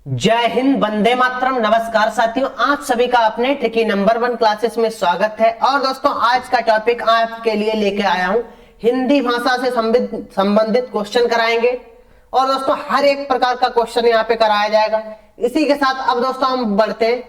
जय हिंद, वंदे मातरम। नमस्कार साथियों, आप सभी का अपने ट्रिकी नंबर 1 क्लासेस में स्वागत है। और दोस्तों, आज का टॉपिक आपके लिए लेके आया हूं, हिंदी भाषा से संबंधित क्वेश्चन कराएंगे। और दोस्तों, हर एक प्रकार का क्वेश्चन यहाँ पे कराया जाएगा। इसी के साथ अब दोस्तों हम बढ़ते हैं।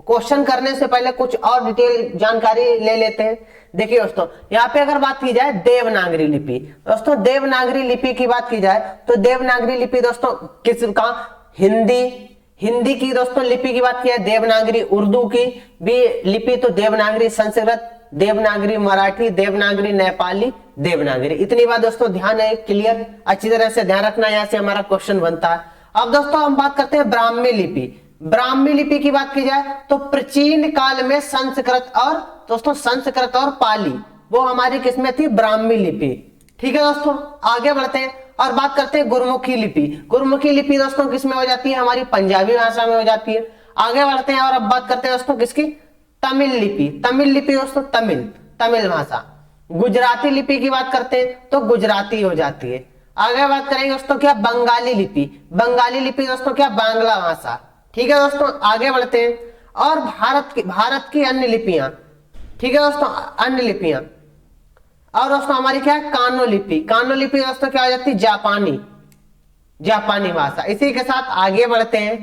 क्वेश्चन करने से पहले कुछ और डिटेल जानकारी ले लेते हैं। देखिए दोस्तों, यहाँ पे अगर बात की जाए देवनागरी लिपि, दोस्तों देवनागरी लिपि की बात की जाए तो देवनागरी लिपि दोस्तों किसका, हिंदी की दोस्तों लिपि की बात की है, देवनागरी उर्दू की भी लिपि तो देवनागरी संस्कृत, देवनागरी मराठी, देवनागरी नेपाली, देवनागरी। इतनी बात दोस्तों ध्यान है, क्लियर, अच्छी तरह से ध्यान रखना, यहाँ से हमारा क्वेश्चन बनता है। अब दोस्तों हम बात करते हैं ब्राह्मी लिपि। ब्राह्मी लिपि की बात की जाए तो प्राचीन काल में संस्कृत और पाली वो हमारी किसमें थी, ब्राह्मी लिपि। ठीक है दोस्तों, आगे बढ़ते हैं और बात करते हैं गुरमुखी लिपि। गुरमुखी लिपि दोस्तों किसमें हो जाती है, हमारी पंजाबी भाषा में हो जाती है। आगे बढ़ते हैं और अब बात करते हैं दोस्तों किसकी, तमिल लिपि। तमिल लिपि दोस्तों तमिल भाषा। गुजराती लिपि की बात करते हैं तो गुजराती हो जाती है। आगे बात करेंगे दोस्तों क्या, बंगाली लिपि। बंगाली लिपि दोस्तों क्या, बांग्ला भाषा। ठीक है दोस्तों, आगे बढ़ते हैं और भारत की अन्य लिपियां। ठीक है दोस्तों, अन्य लिपियां। और दोस्तों हमारी क्या है, कानो लिपि। कानो लिपि दोस्तों क्या हो जाती है, जापानी भाषा। इसी के साथ आगे बढ़ते हैं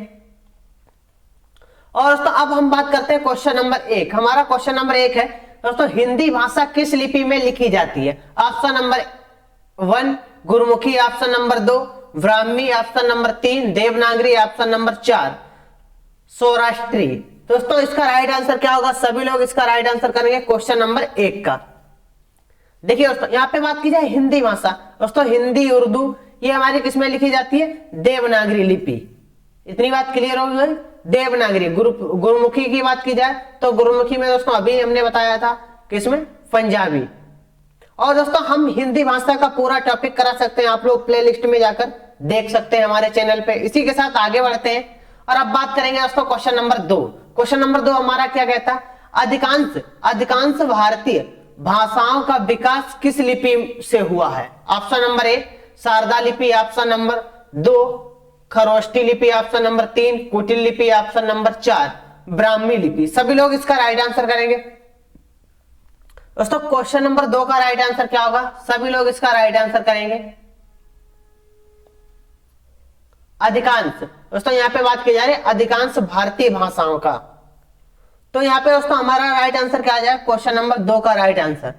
और दोस्तों अब हम बात करते हैं क्वेश्चन नंबर 1। हमारा क्वेश्चन नंबर 1 है दोस्तों, हिंदी भाषा किस लिपि में लिखी जाती है। Option number 1 Gurmukhi, option number 2 Brahmi, option number 3 Devanagari, option number 4 Saurashtri. दोस्तों इसका राइट आंसर क्या होगा, सभी लोग इसका राइट आंसर करेंगे क्वेश्चन नंबर 1 का। देखिए दोस्तों, यहाँ पे बात की जाए हिंदी भाषा, दोस्तों हिंदी उर्दू ये हमारी किसमें लिखी जाती है, देवनागरी लिपि। इतनी बात क्लियर हो गई। देवनागरी। गुरमुखी की बात की जाए तो गुरमुखी में दोस्तों अभी हमने बताया था किसमें, पंजाबी। और दोस्तों हम हिंदी भाषा का पूरा टॉपिक करा सकते हैं, आप लोग प्लेलिस्ट में जाकर देख सकते हैं हमारे चैनल पे। इसी के साथ आगे बढ़ते हैं और अब बात करेंगे दोस्तों क्वेश्चन नंबर 2। क्वेश्चन नंबर 2 हमारा क्या कहता है, अधिकांश भारतीय भाषाओं का विकास किस लिपि से हुआ है। ऑप्शन नंबर 1 शारदा लिपि, ऑप्शन नंबर 2 खरोष्टी लिपि, ऑप्शन नंबर 3 कुटिल लिपि, ऑप्शन नंबर 4 ब्राह्मी लिपि। सभी लोग इसका राइट आंसर करेंगे। दोस्तों क्वेश्चन नंबर 2 का राइट आंसर क्या होगा, सभी लोग इसका राइट आंसर करेंगे अधिकांश। दोस्तों यहाँ पे बात की जा रही है अधिकांश भारतीय भाषाओं का, तो यहाँ पे दोस्तों हमारा राइट आंसर क्या आ जाएगा, क्वेश्चन नंबर 2 का राइट आंसर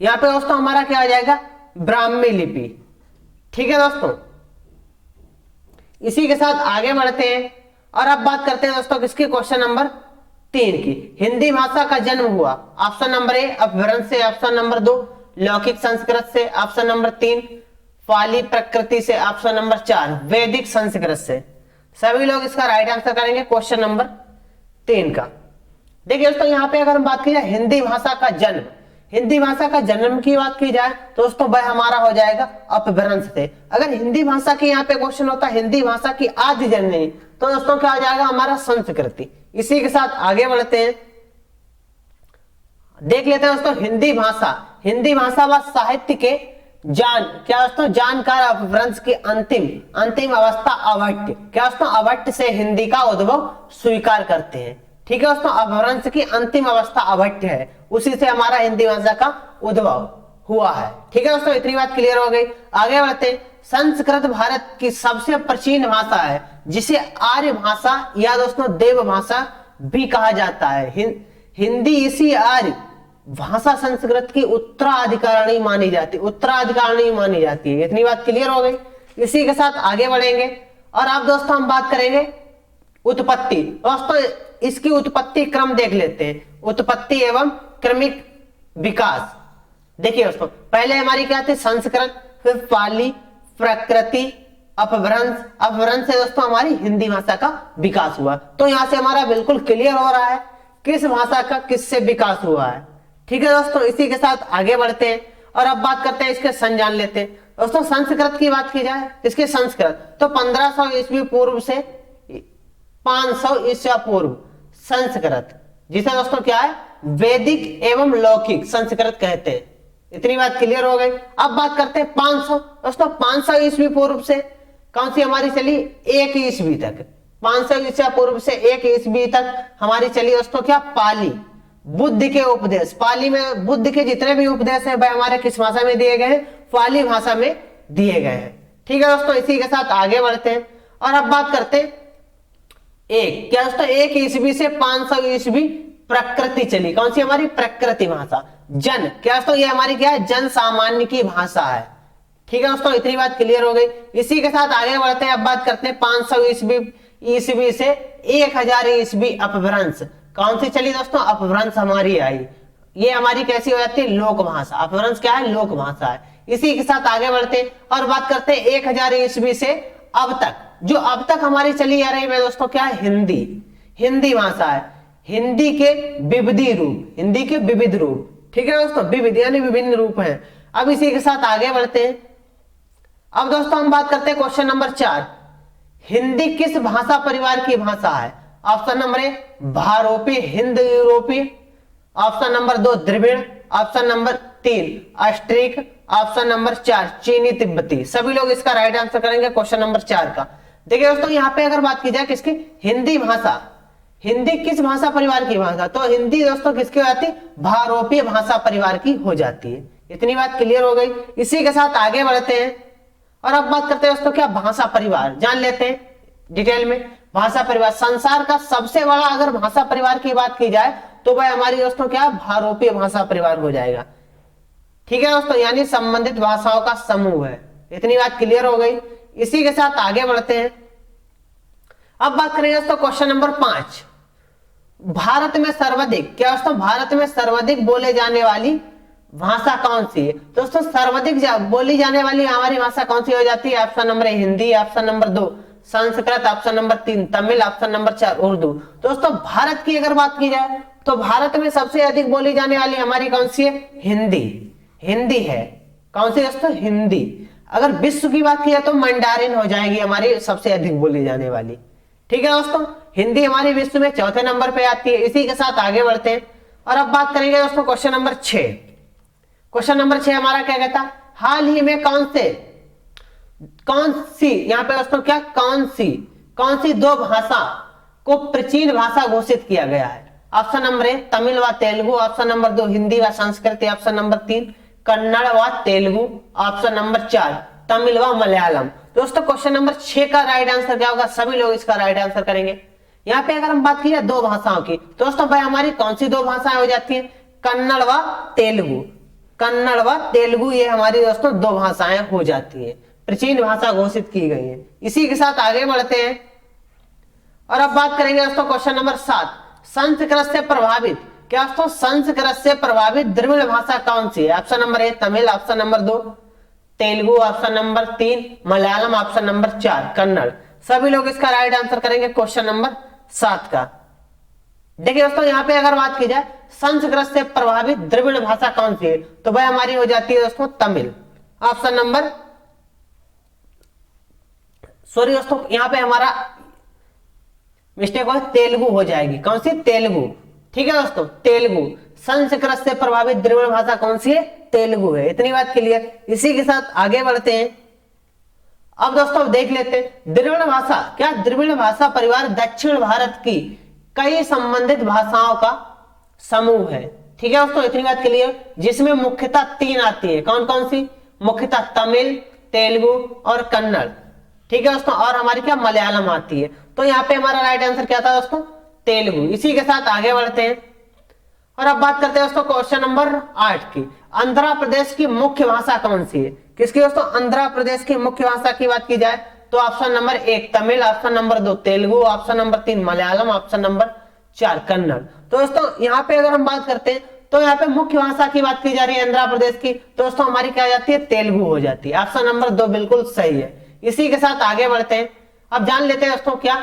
यहाँ पे दोस्तों हमारा क्या आ जाएगा, ब्राह्मी लिपि। ठीक है दोस्तों, इसी के साथ आगे बढ़ते हैं और अब बात करते हैं दोस्तों किसकी, क्वेश्चन नंबर 3 की। हिंदी भाषा का जन्म हुआ, ऑप्शन नंबर 1 अपभ्रंश से, ऑप्शन नंबर 2 लौकिक संस्कृत से, ऑप्शन नंबर 3 पाली प्रकृति से, ऑप्शन नंबर 4 वैदिक संस्कृत से। सभी लोग इसका राइट आंसर करेंगे क्वेश्चन नंबर 3 का। देखिए दोस्तों, यहाँ पे अगर हम बात की जाए हिंदी भाषा का जन्म, हिंदी भाषा का जन्म की बात की जाए तो दोस्तों वह हमारा हो जाएगा अपभ्रंश से। अगर हिंदी भाषा की यहाँ पे क्वेश्चन होता है हिंदी भाषा की आदि जननी, तो दोस्तों क्या हो जाएगा, हमारा संस्कृति। इसी के साथ आगे बढ़ते हैं, देख लेते हैं दोस्तों हिंदी भाषा व साहित्य के जानकार अपभ्रंश की अंतिम अवस्था अभट्ट। क्या दोस्तों, अभट्ट से हिंदी का उद्भव स्वीकार करते हैं। ठीक है दोस्तों, अपभ्रंश की अंतिम अवस्था अभट्ट है, उसी से हमारा हिंदी भाषा का उद्भव हुआ है। ठीक है दोस्तों, इतनी बात क्लियर हो गई। आगे बढ़ते हैं, संस्कृत भारत की सबसे प्राचीन भाषा है जिसे आर्य भाषा या दोस्तों देव भाषा भी कहा जाता है। हिंदी इसी आर्य भाषा संस्कृत की उत्तराधिकारिणी मानी जाती है। इतनी बात क्लियर हो गई। इसी के साथ आगे बढ़ेंगे और अब दोस्तों हम बात करेंगे उत्पत्ति। दोस्तों इसकी उत्पत्ति क्रम देख लेते हैं, उत्पत्ति एवं क्रमिक विकास। देखिए दोस्तों, पहले हमारी क्या थी, संस्कृत, फिर पाली, प्रकृति, अपभ्रंश से दोस्तों हमारी हिंदी भाषा का विकास हुआ। तो यहां से हमारा बिल्कुल क्लियर हो रहा है किस भाषा का किससे विकास हुआ है। ठीक है दोस्तों, इसी के साथ आगे बढ़ते हैं और अब बात करते हैं इसके सन जान लेते हैं। दोस्तों संस्कृत की बात की जाए, इसके संस्कृत तो 1500 ईस्वी पूर्व से 500 ईस्वी पूर्व संस्कृत, जिसे दोस्तों क्या है, वैदिक एवं लौकिक संस्कृत कहते हैं। इतनी बात क्लियर हो गई। अब बात करते हैं 500। दोस्तों 500 ईस्वी पूर्व से कौन सी हमारी चली, 1 ईस्वी तक। 500 ईसा पूर्व से 1 ईस्वी तक हमारी चली दोस्तों क्या, पाली। बुद्ध के उपदेश, पाली में बुद्ध के जितने भी उपदेश हैं वह हमारे किस भाषा में दिए गए हैं, पाली भाषा में दिए गए हैं। ठीक है दोस्तों, इसी के साथ आगे बढ़ते हैं और अब बात करते हैं एक, क्या दोस्तों, 1 ईस्वी से 500 ईस्वी प्रकृति चली। कौन सी, हमारी प्रकृति भाषा। जन, क्या दोस्तों, ये हमारी क्या है, जन सामान्य की भाषा है। ठीक है दोस्तों, इतनी बात क्लियर हो गई। इसी के साथ आगे बढ़ते हैं, अब बात करते हैं 500 ईस्वी से 1000 ईस्वी अपभ्रंश। कौन सी चली दोस्तों, अपभ्रंश हमारी आई। ये हमारी कैसी हो जाती है, लोक भाषा। अपभ्रंश क्या है, लोक भाषा है। इसी के साथ आगे बढ़ते हैं और बात करते हैं 1000 ईस्वी से अब तक, जो अब तक हमारी चली आ रही है दोस्तों क्या है, हिंदी। हिंदी भाषा है। हिंदी के विविध रूप, हिंदी के विविध रूप। ठीक है दोस्तों, विविध यानी विभिन्न रूप हैं। अब इसी के साथ आगे बढ़ते हैं। अब दोस्तों हम बात करते हैं क्वेश्चन नंबर 4, हिंदी किस भाषा परिवार की भाषा है। ऑप्शन नंबर ए भारोपी हिंद यूरोपीय, ऑप्शन नंबर 2 द्रविड़, option number 3 Austric, option number 4 चीनी तिब्बती। सभी लोग इसका राइट आंसर करेंगे क्वेश्चन नंबर 4 का। देखिए दोस्तों, यहाँ पे अगर बात की जाए किसकी, हिंदी भाषा, हिंदी किस भाषा परिवार की भाषा, तो हिंदी दोस्तों किसकी हो जाती है, भारोपीय भाषा परिवार की हो जाती है। इतनी बात क्लियर हो गई। इसी के साथ आगे बढ़ते हैं और अब बात करते हैं दोस्तों क्या, भाषा परिवार जान लेते हैं डिटेल में। भाषा परिवार, संसार का सबसे बड़ा अगर भाषा परिवार की बात की जाए तो वह हमारी दोस्तों क्या, भारोपीय भाषा परिवार हो जाएगा। ठीक है दोस्तों, यानी संबंधित भाषाओं का समूह है। इतनी बात क्लियर हो गई। इसी के साथ आगे बढ़ते हैं। अब बात करेंगे दोस्तों क्वेश्चन नंबर 5, भारत में सर्वाधिक, क्या दोस्तों, भारत में सर्वाधिक बोले जाने वाली भाषा कौन सी है। दोस्तों सर्वाधिक बोली जाने वाली हमारी भाषा कौन सी हो जाती है, ऑप्शन नंबर ए Hindi, option number 2 Sanskrit, option number 3 Tamil, option number 4 Urdu. दोस्तों भारत की अगर बात की जाए तो भारत में सबसे अधिक बोली जाने वाली हमारी कौन सी है, हिंदी। हिंदी है। कौन सी दोस्तों, हिंदी। अगर विश्व की बात की जाए तो मंडारिन हो जाएगी हमारी सबसे अधिक बोली जाने वाली। ठीक है दोस्तों, हिंदी हमारी विश्व में चौथे नंबर पे आती है। इसी के साथ आगे बढ़ते हैं और अब बात करेंगे दोस्तों क्वेश्चन नंबर 6। क्वेश्चन नंबर 6 हमारा क्या कहता है, हाल ही में कौन सी, यहाँ पे दोस्तों क्या, कौन सी 2 भाषा को प्राचीन भाषा घोषित किया गया है। ऑप्शन नंबर ए तमिल व तेलुगु, ऑप्शन नंबर 2 हिंदी व संस्कृत, ऑप्शन नंबर 3 कन्नड़ व तेलुगु, ऑप्शन नंबर 4 तमिल व मलयालम। दोस्तों क्वेश्चन नंबर 6 का राइट आंसर क्या होगा, सभी लोग इसका राइट आंसर करेंगे। यहाँ पे अगर हम बात की 2 भाषाओं की, दोस्तों भाई हमारी कौन सी 2 भाषाएं हो जाती है, कन्नड़ व तेलुगु। कन्नड़ व तेलुगु ये हमारी दोस्तों 2 भाषाएं हो जाती है, प्राचीन भाषा घोषित की गई है। इसी के साथ आगे बढ़ते हैं और अब बात करेंगे दोस्तों क्वेश्चन नंबर 7, संस्कृत से प्रभावित, क्या दोस्तों संस्कृत से प्रभावित द्रविड़ भाषा कौन सी है। ऑप्शन नंबर ए Tamil, option number 2 Telugu, option number 3 Malayalam, option number 4 Kannada. सभी लोग इसका राइट आंसर करेंगे क्वेश्चन नंबर 7 का। देखिए दोस्तों यहाँ पे अगर बात की जाए संस्कृत से प्रभावित द्रविड़ भाषा कौन सी है, तो वह हमारी हो जाती है दोस्तों तमिल। ऑप्शन नंबर सॉरी दोस्तों यहाँ पे हमारा मिस्टेक हो, तेलुगु हो जाएगी। कौन सी, तेलुगु। ठीक है दोस्तों, तेलुगु। संस्कृत से प्रभावित द्रविड़ भाषा कौन सी है, तेलुगु है। इतनी बात क्लियर। इसी के साथ आगे बढ़ते हैं। अब दोस्तों देख लेते हैं द्रविड़ भाषा, क्या द्रविड़ भाषा परिवार दक्षिण भारत की कई संबंधित भाषाओं का समूह है। ठीक है दोस्तों, इतनी बात क्लियर, जिसमें मुख्यतः 3 आती है। कौन कौन सी, मुख्यतः तमिल, तेलुगु और कन्नड़। ठीक है दोस्तों, और हमारी क्या, मलयालम आती है। तो यहाँ पे हमारा राइट आंसर क्या था दोस्तों, तेलुगु। इसी के साथ आगे बढ़ते हैं और अब बात करते हैं दोस्तों क्वेश्चन नंबर 8 की, आंध्र प्रदेश की मुख्य भाषा कौन सी है। किसकी दोस्तों, आंध्र प्रदेश की मुख्य भाषा की बात की जाए तो option number 1 Tamil, option number 2 Telugu, option number 3 Malayalam, option number 4 Kannada. तो दोस्तों यहाँ पे अगर हम बात करते हैं तो यहाँ पे मुख्य भाषा की बात की जा रही है आंध्र प्रदेश की, तो दोस्तों हमारी क्या जाती है, तेलुगु हो जाती है। ऑप्शन नंबर 2 बिल्कुल सही है। इसी के साथ आगे बढ़ते हैं। अब जान लेते हैं दोस्तों क्या,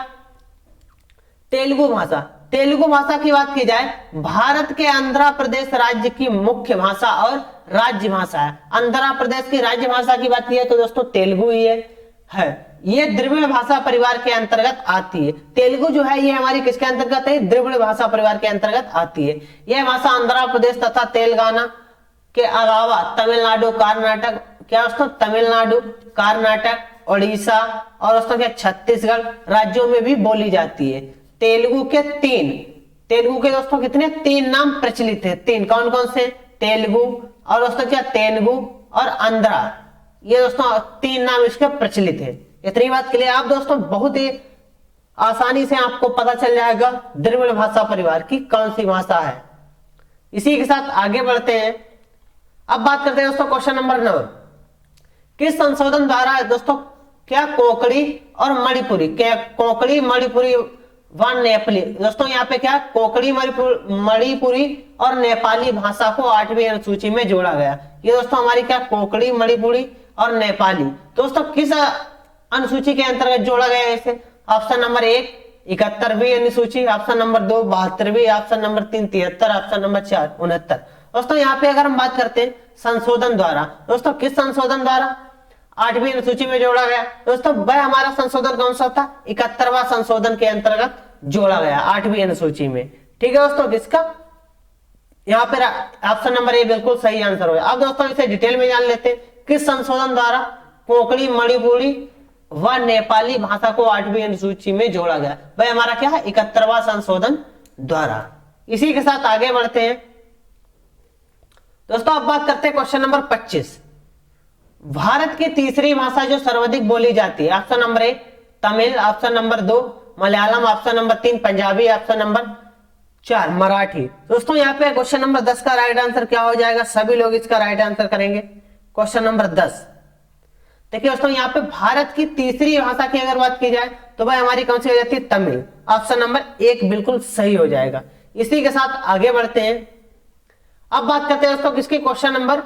तेलुगु भाषा। तेलुगु भाषा की बात की जाए भारत के आंध्र प्रदेश राज्य की मुख्य भाषा और राज्य भाषा है। आंध्र प्रदेश की राज्य भाषा की बात की जाए तो दोस्तों तेलुगु ही है। ये द्रविड़ भाषा परिवार के अंतर्गत आती है। तेलुगु जो है ये हमारी किसके अंतर्गत है, द्रविड़ भाषा परिवार के अंतर्गत आती है। यह भाषा आंध्र प्रदेश तथा तेलंगाना के अलावा तमिलनाडु, कर्नाटक, क्या दोस्तों, तमिलनाडु, कर्नाटक उड़ीसा और दोस्तों क्या छत्तीसगढ़ राज्यों में भी बोली जाती है। तेलुगु के दोस्तों कितने 3 नाम प्रचलित है। 3 कौन कौन से? तेलुगु और दोस्तों क्या तेलुगु और आंध्रा, ये दोस्तों 3 नाम इसके प्रचलित है। इतनी बात के लिए आप दोस्तों बहुत ही आसानी से आपको पता चल जाएगा द्रविड़ भाषा परिवार की कौन सी भाषा है। इसी के साथ आगे बढ़ते हैं। अब बात करते हैं दोस्तों क्वेश्चन नंबर 9। किस संशोधन द्वारा दोस्तों क्या कोंकणी और मणिपुरी, क्या कोंकणी मणिपुरी व नेपाली, दोस्तों यहाँ पे क्या कोंकणी मणिपुरी और नेपाली भाषा को 8वीं अनुसूची में जोड़ा गया। ये दोस्तों हमारी क्या कोंकणी मणिपुरी और नेपाली दोस्तों किस अनुसूची के अंतर्गत जोड़ा गया है इसे? ऑप्शन नंबर 1 71वीं अनुसूची, ऑप्शन नंबर 2 72वीं, ऑप्शन नंबर 3 73, ऑप्शन नंबर 4 69। दोस्तों यहाँ पे अगर हम बात करते हैं संशोधन द्वारा, दोस्तों किस संशोधन द्वारा 8वीं अनुसूची में जोड़ा गया? दोस्तों वह हमारा संशोधन कौन सा था? 71वां संशोधन के अंतर्गत जोड़ा गया 8वीं अनुसूची में। ठीक है दोस्तों, किसका? यहाँ पे ऑप्शन नंबर ए बिल्कुल सही आंसर होगा। अब दोस्तों इसे डिटेल में जान लेते हैं। किस संशोधन द्वारा कोंकणी मणिपुरी व नेपाली भाषा को 8वीं अनुसूची में जोड़ा गया? वह हमारा क्या है? 71वां संशोधन द्वारा। इसी के साथ आगे बढ़ते हैं दोस्तों। अब बात करते हैं क्वेश्चन नंबर 25। भारत की तीसरी भाषा जो सर्वाधिक बोली जाती है? Option number 1 Tamil, option number 2 Malayalam, option number 3 Punjabi, option number 4 Marathi. दोस्तों यहाँ पे क्वेश्चन नंबर 10 का राइट आंसर क्या हो जाएगा? सभी लोग इसका राइट आंसर करेंगे। क्वेश्चन नंबर 10 देखिए दोस्तों, यहाँ पे भारत की तीसरी भाषा की अगर बात की जाए तो भाई हमारी कौन सी हो जाती है? तमिल। ऑप्शन नंबर 1 बिल्कुल सही हो जाएगा। इसी के साथ आगे बढ़ते हैं। अब बात करते हैं दोस्तों किसकी? Question number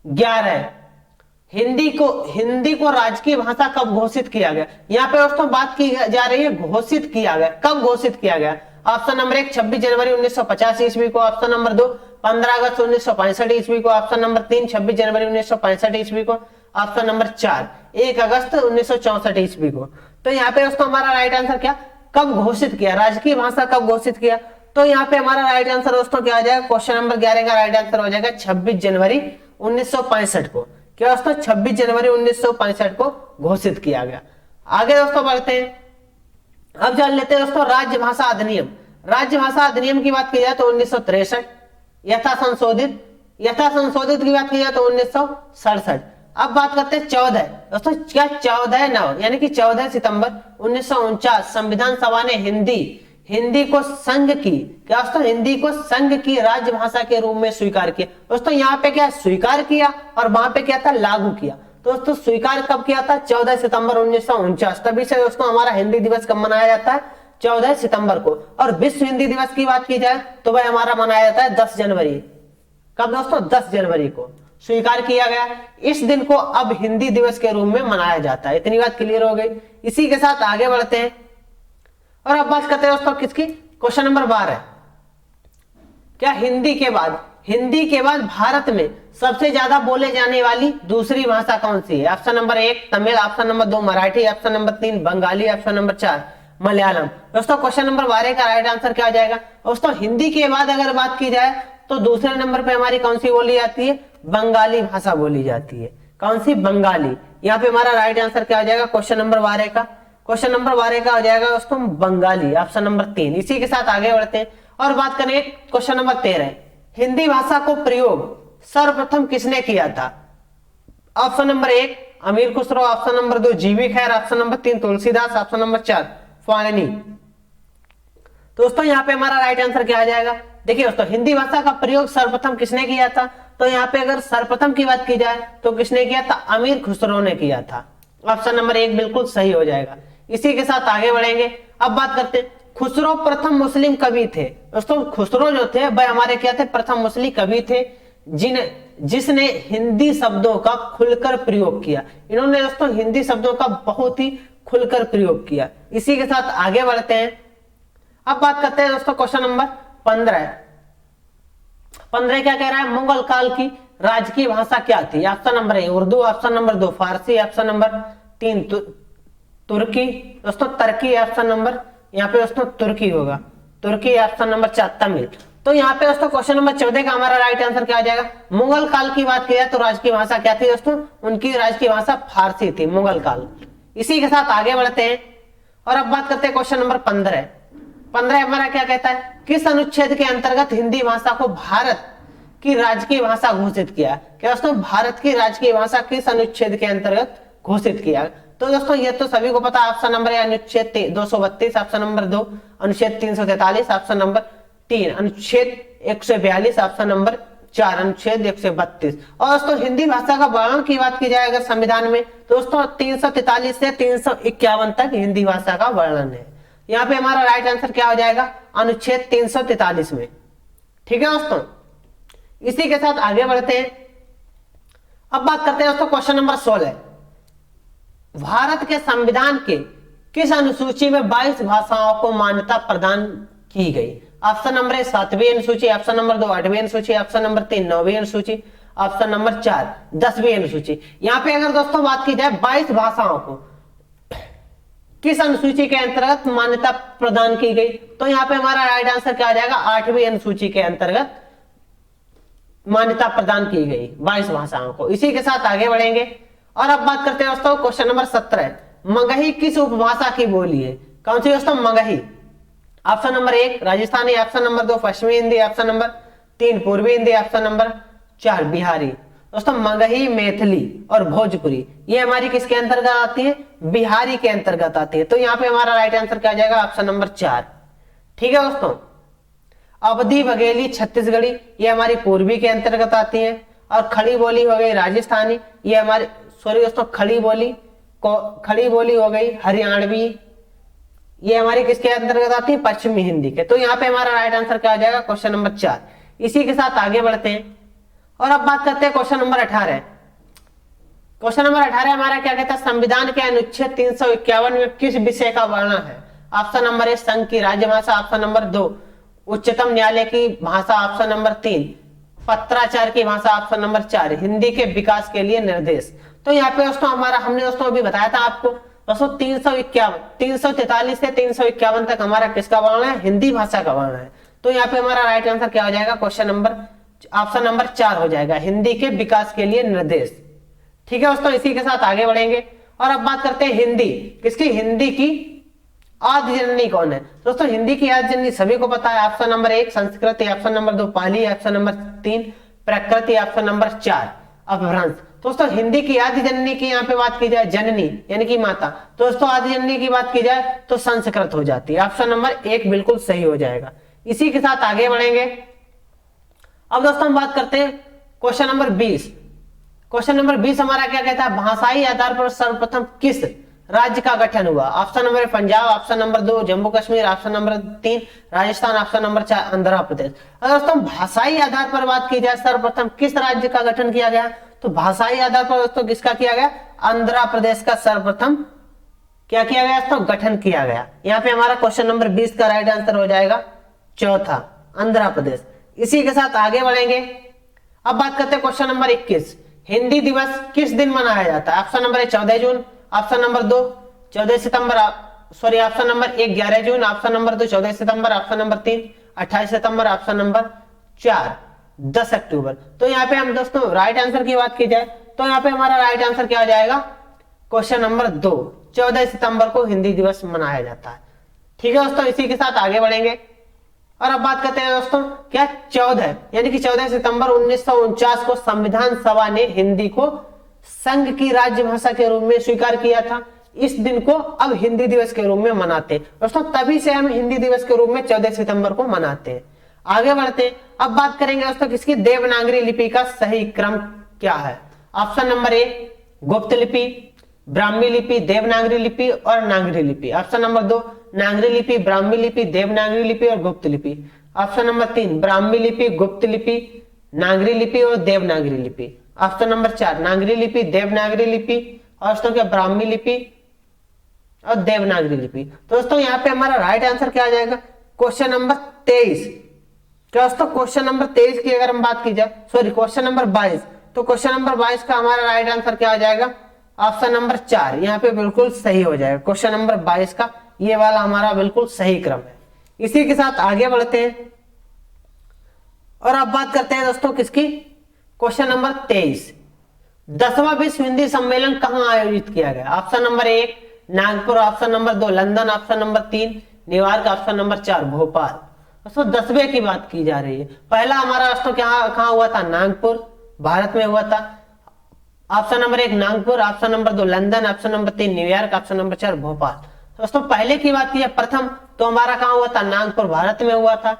11। हिंदी को राजकीय भाषा कब घोषित किया गया? यहाँ पे दोस्तों बात की जा रही है घोषित किया गया, कब घोषित किया गया? ऑप्शन नंबर 1 26 जनवरी 1950 ईस्वी को, ऑप्शन नंबर 2 15 अगस्त 1965 ईस्वी को, ऑप्शन नंबर 3 26 जनवरी 1965 ईस्वी को, ऑप्शन नंबर 4 1 अगस्त 1964 ईस्वी को। तो यहाँ पे दोस्तों हमारा राइट आंसर क्या? कब घोषित किया, राजकीय भाषा कब घोषित किया? तो यहाँ पे हमारा राइट आंसर दोस्तों क्या आ जाएगा? क्वेश्चन नंबर 11 का राइट आंसर हो जाएगा 26 जनवरी 1965 को। क्या दोस्तों? 26 जनवरी 1965 को घोषित किया गया। आगे दोस्तों बढ़ते हैं। अब जान लेते हैं दोस्तों राज्य भाषा अधिनियम। राज्य भाषा अधिनियम की बात की जाए तो 1963, यथा संशोधित की बात की जाए तो 1967। अब बात करते हैं 14 दोस्तों, क्या 14 नव यानी कि 14 सितंबर 1949 संविधान सभा ने हिंदी को संघ की, क्या दोस्तों? हिंदी को संघ की राजभाषा के रूप में स्वीकार किया। दोस्तों यहाँ पे क्या स्वीकार किया और वहां पे क्या था? लागू किया। दोस्तों स्वीकार कब किया था? 14 सितंबर 1949। तभी से दोस्तों हमारा हिंदी दिवस कब मनाया जाता है? 14 सितंबर को। और विश्व हिंदी दिवस की बात की जाए तो वह हमारा मनाया जाता है 10 जनवरी। कब दोस्तों? 10 जनवरी को स्वीकार किया गया। इस दिन को अब हिंदी दिवस के रूप में मनाया जाता है। इतनी बात क्लियर हो गई। इसी के साथ आगे बढ़ते हैं और अब बात करते हैं दोस्तों किसकी? Question number 12। क्या हिंदी के बाद भारत में सबसे ज्यादा बोले जाने वाली दूसरी भाषा कौन सी है? Option number 1 Tamil, option number 2 Marathi, option number 3 Bengali, option number 4 Malayalam. दोस्तों क्वेश्चन नंबर 12 का राइट आंसर क्या हो जाएगा? दोस्तों हिंदी के बाद अगर बात की जाए तो दूसरे नंबर पे हमारी कौन सी बोली जाती है? बंगाली भाषा बोली जाती है। कौन सी? बंगाली। यहाँ पे हमारा राइट आंसर क्या हो जाएगा? क्वेश्चन नंबर 12 का हो जाएगा दोस्तों बंगाली, ऑप्शन नंबर 3। इसी के साथ आगे बढ़ते हैं और बात करें क्वेश्चन नंबर 13। हिंदी भाषा को प्रयोग सर्वप्रथम किसने किया था? ऑप्शन नंबर 1 अमीर खुसरो, ऑप्शन नंबर 2 जीवी खैर, option number 3 Tulsidas, option number 4 Falguni. दोस्तों यहाँ पे हमारा राइट आंसर क्या आ जाएगा? देखिए दोस्तों हिंदी भाषा का प्रयोग सर्वप्रथम किसने किया था? तो यहाँ पे अगर सर्वप्रथम की बात की जाए तो किसने किया था? अमीर खुसरो ने किया था। ऑप्शन नंबर 1 बिल्कुल सही हो जाएगा। इसी के साथ आगे बढ़ेंगे। अब बात करते हैं खुसरो प्रथम मुस्लिम कवि थे। दोस्तों खुसरो जो थे वह हमारे क्या थे? प्रथम मुस्लिम कवि थे जिसने हिंदी शब्दों का खुलकर प्रयोग किया। इन्होंने दोस्तों हिंदी शब्दों का बहुत ही खुलकर प्रयोग किया। इसी के साथ आगे बढ़ते हैं। अब बात करते हैं दोस्तों क्वेश्चन नंबर 15 क्या कह रहा है? मुगल काल की राजकीय भाषा क्या थी? Option number 1 Urdu, option number 2 फारसी, ऑप्शन नंबर 3 तुर्की, दोस्तों तर्की, ऑप्शन नंबर यहाँ पे दोस्तों तुर्की होगा, तुर्की, ऑप्शन नंबर 4 तमिल। तो यहाँ पे दोस्तों क्वेश्चन नंबर 14 का हमारा राइट आंसर क्या आ जाएगा? मुगल काल की बात की जाए तो राजकीय भाषा क्या थी दोस्तों? उनकी राजकीय भाषा फारसी थी, मुगल काल। इसी के साथ आगे बढ़ते हैं और अब बात करते हैं क्वेश्चन नंबर 15। 15 हमारा क्या कहता है? किस अनुच्छेद के अंतर्गत हिंदी भाषा को भारत की राजकीय भाषा घोषित किया? क्या दोस्तों भारत की राजकीय भाषा किस अनुच्छेद के अंतर्गत घोषित किया? तो दोस्तों ये तो सभी को पता है, ऑप्शन नंबर है अनुच्छेद 232, ऑप्शन नंबर 2 अनुच्छेद 343, ऑप्शन नंबर 3 अनुच्छेद 142, ऑप्शन नंबर 4 अनुच्छेद 132। और दोस्तों हिंदी भाषा का वर्णन की बात की जाए अगर संविधान में, दोस्तों 343 से 351 तक हिंदी भाषा का वर्णन है। यहाँ पे हमारा राइट आंसर क्या हो जाएगा? अनुच्छेद 343 में। ठीक है दोस्तों, इसी के साथ आगे बढ़ते हैं। अब बात करते हैं दोस्तों क्वेश्चन नंबर 16। भारत के संविधान के किस अनुसूची में 22 भाषाओं को मान्यता प्रदान की गई? ऑप्शन नंबर 1 7वीं अनुसूची, ऑप्शन नंबर 2 8वीं अनुसूची, ऑप्शन नंबर 3 9वीं अनुसूची, ऑप्शन नंबर 4 10वीं अनुसूची। यहाँ पे अगर दोस्तों बात की जाए 22 भाषाओं को किस अनुसूची के अंतर्गत मान्यता प्रदान की गई, तो यहाँ पे हमारा राइट आंसर क्या आ जाएगा? 8वीं अनुसूची के अंतर्गत मान्यता प्रदान की गई 22 भाषाओं को। इसी के साथ आगे बढ़ेंगे और अब बात करते हैं दोस्तों क्वेश्चन नंबर 17। मगही किस उपभाषा की बोली है? कौन सी दोस्तों? Magahi. Option number 1 Rajasthani, option number 2 पश्चिमी हिंदी, ऑप्शन नंबर 3 पूर्वी हिंदी, ऑप्शन नंबर 4 बिहारी। दोस्तों मगही, मैथिली और भोजपुरी ये हमारी किसके अंतर्गत आती है? बिहारी के अंतर्गत आती है। तो यहाँ पे हमारा राइट आंसर क्या आ जाएगा? Option number 4। ठीक है दोस्तों, अवधी, बघेली, छत्तीसगढ़ी ये हमारी पूर्वी के अंतर्गत आती है। और खड़ी बोली हो गई राजस्थानी, ये हमारे सॉरी दोस्तों खड़ी बोली हो गई हरियाणवी, ये हमारी किसके अंतर्गत आती है? पश्चिमी हिंदी के। तो यहाँ पे हमारा राइट आंसर क्या आ जाएगा? Question number 4। इसी के साथ आगे बढ़ते हैं और अब बात करते हैं क्वेश्चन नंबर 18। क्वेश्चन नंबर 18 हमारा क्या कहता है? संविधान के अनुच्छेद 351 में किस विषय का वर्णन है? ऑप्शन नंबर 1 संघ की राजभाषा, ऑप्शन नंबर 2 उच्चतम न्यायालय की भाषा, ऑप्शन नंबर 3 पत्राचार की भाषा, ऑप्शन नंबर 4 हिंदी के विकास के लिए निर्देश। तो यहाँ पे दोस्तों हमने दोस्तों अभी बताया था आपको दोस्तों 343 से 351 तक हमारा किसका वर्णन है? हिंदी भाषा का वर्णन है। तो यहाँ पे हमारा राइट आंसर क्या हो जाएगा? क्वेश्चन नंबर ऑप्शन नंबर 4 हो जाएगा, हिंदी के विकास के लिए निर्देश। ठीक है दोस्तों, इसी के साथ आगे बढ़ेंगे और अब बात करते हैं हिंदी किसकी? हिंदी की आदि जननी कौन है? दोस्तों हिंदी की आदि जननी सभी को पता है, option number 1 Sanskrit, option number 2 पाली, ऑप्शन नंबर 3 प्रकृति, ऑप्शन नंबर 4 अपभ्रंश। दोस्तों हिंदी की आदि जननी की यहाँ पे बात की जाए जननी यानी कि माता, तो दोस्तों आदि जननी की बात की जाए तो संस्कृत हो जाती है। ऑप्शन नंबर 1 बिल्कुल सही हो जाएगा। इसी के साथ आगे बढ़ेंगे। अब दोस्तों हम बात करते हैं क्वेश्चन नंबर 20। क्वेश्चन नंबर 20 हमारा क्या कहता है? भाषाई आधार पर सर्वप्रथम किस राज्य का गठन हुआ? Option number 1 Punjab, option number 2 Jammu Kashmir, option number 3 Rajasthan, option number 4 Andhra Pradesh. अगर दोस्तों भाषाई आधार पर बात की जाए सर्वप्रथम किस राज्य का गठन किया गया, तो भाषाई आधार पर दोस्तों किसका किया गया? आंध्र प्रदेश का सर्वप्रथम क्या किया गया दोस्तों? गठन किया गया। यहाँ पे हमारा क्वेश्चन नंबर 20 का राइट आंसर हो जाएगा चौथा, आंध्र प्रदेश। इसी के साथ आगे बढ़ेंगे। अब बात करते हैं क्वेश्चन नंबर 21। हिंदी दिवस किस दिन मनाया जाता है? ऑप्शन नंबर 1 14 जून, ऑप्शन नंबर 2 14 सितंबर, सॉरी ऑप्शन नंबर 1 11 जून, ऑप्शन नंबर 2 14 सितंबर, ऑप्शन नंबर 3 28 सितंबर, ऑप्शन नंबर 4 10 अक्टूबर। तो यहाँ पे हम दोस्तों राइट आंसर की बात की जाए तो यहाँ पे हमारा राइट आंसर क्या हो जाएगा? क्वेश्चन नंबर 2 14 सितंबर को हिंदी दिवस मनाया जाता है। ठीक है दोस्तों, इसी के साथ आगे बढ़ेंगे और अब बात करते हैं दोस्तों क्या 14 यानी कि 14 सितंबर 1949 को संविधान सभा ने हिंदी को संघ की राज्य भाषा के रूप में स्वीकार किया था। इस दिन को अब हिंदी दिवस के रूप में मनाते हैं दोस्तों, तभी से हम हिंदी दिवस के रूप में 14 सितंबर को मनाते हैं। आगे बढ़ते हैं। अब बात करेंगे दोस्तों किसकी? देवनागरी लिपि का सही क्रम क्या है? ऑप्शन नंबर 1 गुप्त लिपि, ब्राह्मी लिपि, देवनागरी लिपि और नागरी लिपि। ऑप्शन नंबर 2 नागरी लिपि, ब्राह्मी लिपि, देवनागरी लिपि और गुप्त लिपि। ऑप्शन नंबर 3 ब्राह्मी लिपि, गुप्त लिपि, नागरी लिपि और देवनागरी लिपि। ऑप्शन नंबर 4 नागरी लिपि, देवनागरी लिपि और दोस्तों क्या ब्राह्मी लिपि और देवनागरी लिपि। दोस्तों यहाँ पे हमारा राइट आंसर क्या आ जाएगा? Question number 23। क्या दोस्तों क्वेश्चन नंबर 23 की अगर हम बात की जाए, सॉरी क्वेश्चन नंबर 22, तो क्वेश्चन नंबर 22 का हमारा राइट आंसर क्या आ जाएगा? ऑप्शन नंबर 4 यहाँ पे बिल्कुल सही हो जाएगा। क्वेश्चन नंबर 22 का ये वाला हमारा बिल्कुल सही क्रम है। इसी के साथ आगे बढ़ते हैं और अब बात करते हैं दोस्तों किसकी, क्वेश्चन नंबर 23, 10वां विश्व हिंदी सम्मेलन कहां आयोजित किया गया। Option number 1 Nagpur, option number 2 London, option number 3 New York, option number 4 Bhopal. दोस्तों 10वें की बात की जा रही है। पहला हमारा दोस्तों कहां हुआ था, नागपुर भारत में हुआ था। Option number 1 Nagpur, option number 2 London, option number 3 New York, option number 4 Bhopal. दोस्तों पहले की बात की है प्रथम, तो हमारा कहां हुआ था, नागपुर भारत में हुआ था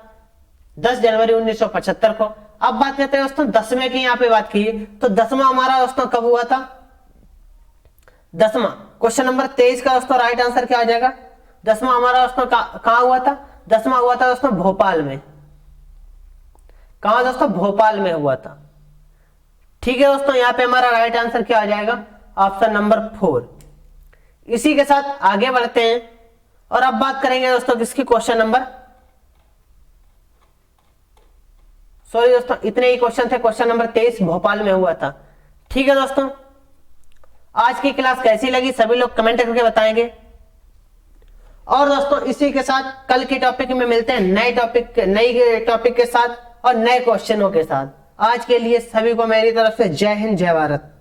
10 जनवरी 1975 को। अब बात करते हैं दोस्तों 10वें की, यहाँ पे बात की तो 10वां हमारा दोस्तों कब हुआ था, 10वां क्वेश्चन नंबर 23 का दोस्तों राइट आंसर क्या आ जाएगा। 10वां हमारा दोस्तों कहां हुआ था, 10वां हुआ था दोस्तों भोपाल में। कहां दोस्तों, भोपाल में हुआ था। ठीक है दोस्तों, यहाँ पे हमारा राइट आंसर क्या आ जाएगा, ऑप्शन नंबर 4। इसी के साथ आगे बढ़ते हैं और अब बात करेंगे दोस्तों किसकी, क्वेश्चन नंबर, सॉरी दोस्तों इतने ही क्वेश्चन थे। क्वेश्चन नंबर 23 भोपाल में हुआ था। ठीक है दोस्तों, आज की क्लास कैसी लगी सभी लोग कमेंट करके बताएंगे। और दोस्तों इसी के साथ कल के टॉपिक में मिलते हैं नए टॉपिक के साथ और नए क्वेश्चनों के साथ। आज के लिए सभी को मेरी तरफ से जय हिंद जय भारत।